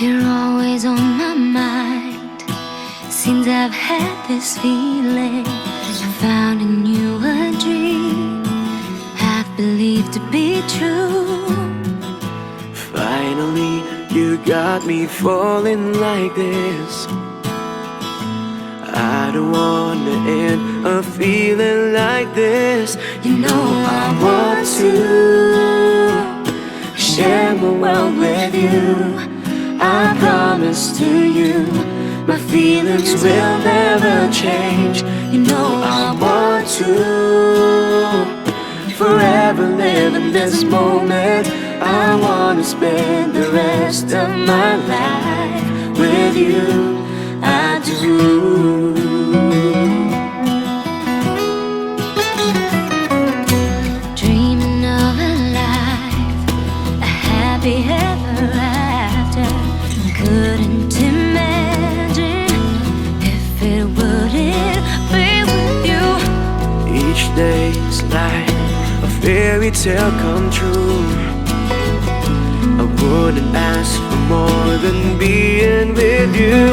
You're always on my mind. Since I've had this feeling, I found in you a dream I've believed to be true. Finally, you got me falling like this. I don't wanna end a feeling like this. You know I want to share my world with you. I promise to you, my feelings will never change. You know I want to forever live in this moment. I wanna spend the rest of my life with you. I do. Dreaming of a life, a happy ever after. Couldn't imagine if it wouldn't be with you. Each day's like a fairy tale come true. I wouldn't ask for more than being with you.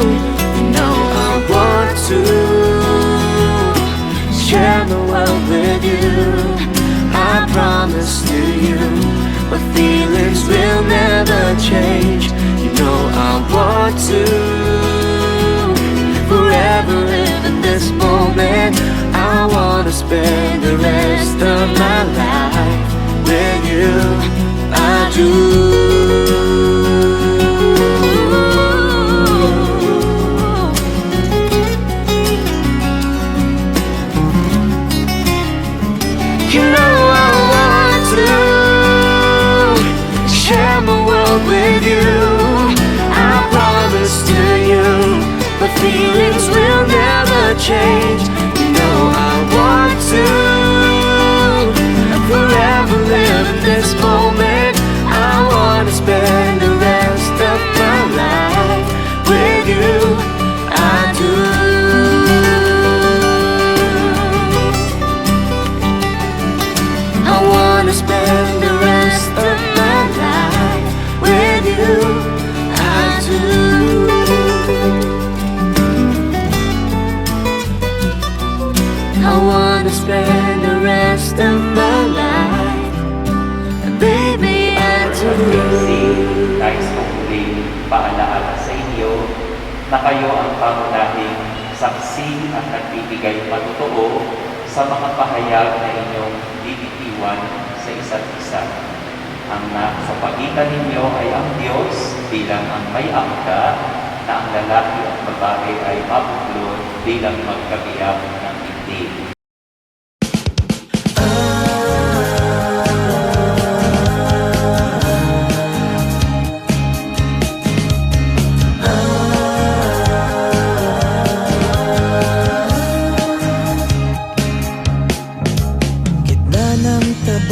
You know I want to share the world with you. I promise to you, my feelings will never change. You know I want to forever live in this moment. I wanna spend the rest of my life with you. I do. You know I want to share my world with you. I promise to you, my feelings will never change. You know I want to forever live in this moment. I wanna spend the rest of my life with you. I do. I wanna spend the rest of my life with you. I do. I wanna spend the rest of my life, and baby I do. Nais kong muling paalaala sa inyo na kayo ang pangunahing saksi at nagbibigay patotoo sa mga pahayag na inyong bibitiwan sa isa't isa. Ang nasa pagitan ninyo ay ang Diyos bilang ang may angka, na ang lalaki at babae ay mabuklod bilang magkabiyak ng dibdib.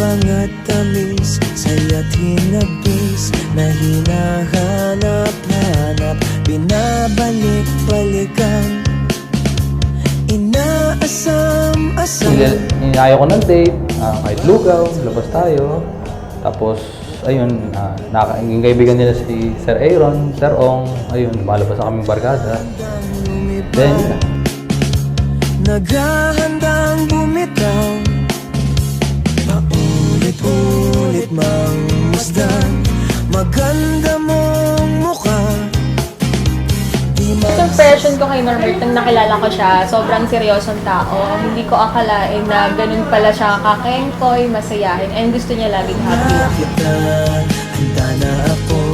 At tamis, saya't hinagpis na hinahanap-hanap, binabalik-balikan, inaasam-asam. Ayaw ko ng date, kahit lugaw, labas tayo. Tapos, ayun, yung kaibigan nila si Sir Aaron, Sir Ong, ayun, lumalabas na kaming barkada. Then, naghahandang bumitaw, paulit-ulit mang masdan, maganda mong mukha. First impression ko kay Norbert nung nakilala ko siya, sobrang seryosong tao. Hindi ko akalain na ganun pala siya kakengkoy, masayahin, and gusto niya laging happy. Kita, handa na ako,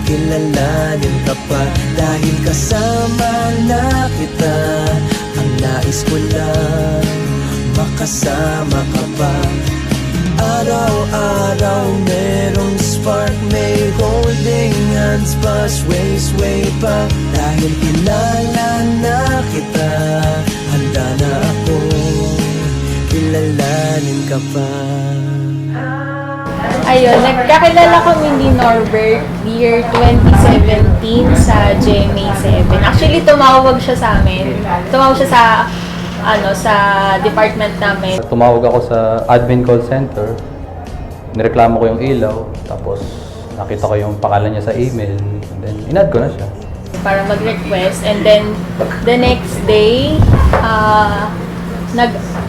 kilalanin ka pa, dahil kasama na kita. Ang nais ko lang, makasama ka pa. Araw-araw merong spark, may holding hands pa, sway pa. Dahil kilala na kita, handa na ako, kilalanin ka pa. Ayun, nagkakilala kami ni Norbert year 2017 sa GMA 7. Actually, tumawag siya sa amin. Tumawag siya sa department namin. tumawag ako sa admin call center. Nireklamo ko yung ilaw. Tapos, nakita ko yung pangalan niya sa email, and then inad ko na siya. Para mag-request. And then, the next day,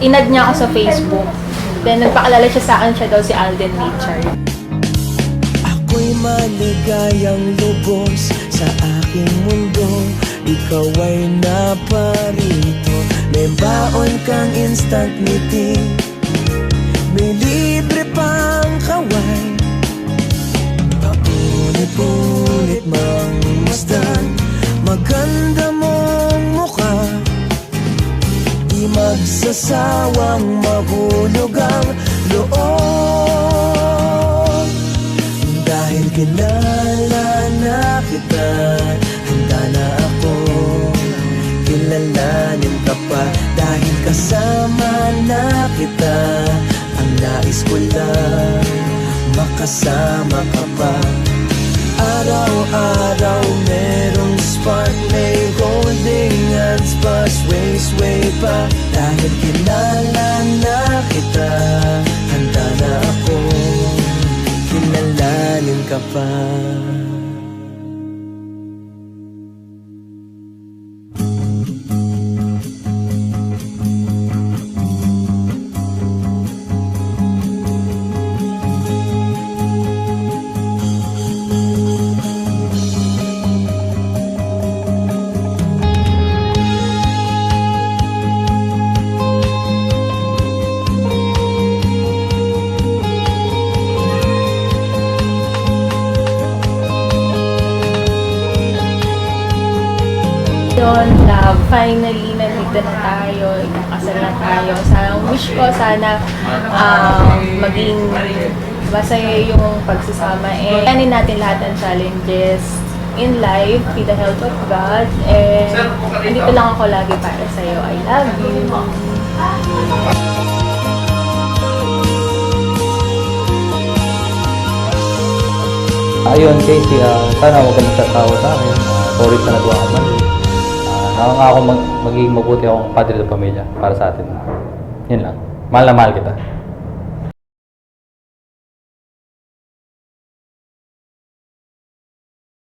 inad niya ako sa Facebook. Then, nagpakilala siya sa akin, siya daw si Alden Richard. Ako'y maligayang lubos sa aking mundo. Ikaw ay naparito. May baon kang instant meeting. May libre pang kaway. Paulit-ulit mang masdan. Maganda mong mukha. Di magsasawang mahulog ang loob. Dahil kilala na kita, handa na ako kilalanin ka pa. Dahil kasama na kita, ang nais ko lang makasama ka pa. Araw-araw merong spark, may holding hands pa, sway pa. Dahil kilala na kita, handa na ako kilalanin ka pa. Yun, love, finally, nandito na tayo, ikakasal na tayo. Wish ko sana maging masaya yung pagsasama. And kanin natin lahat ng challenges in life with the help of God. And nandito lang ako lagi para sa'yo. I love you. Ayun, Casey, sana huwag ka magsasawa sa akin. Sorry sa nagawa ko man. Nakangako magiging mabuti akong padre sa pamilya para sa atin. Yun lang. Mahal na mahal kita.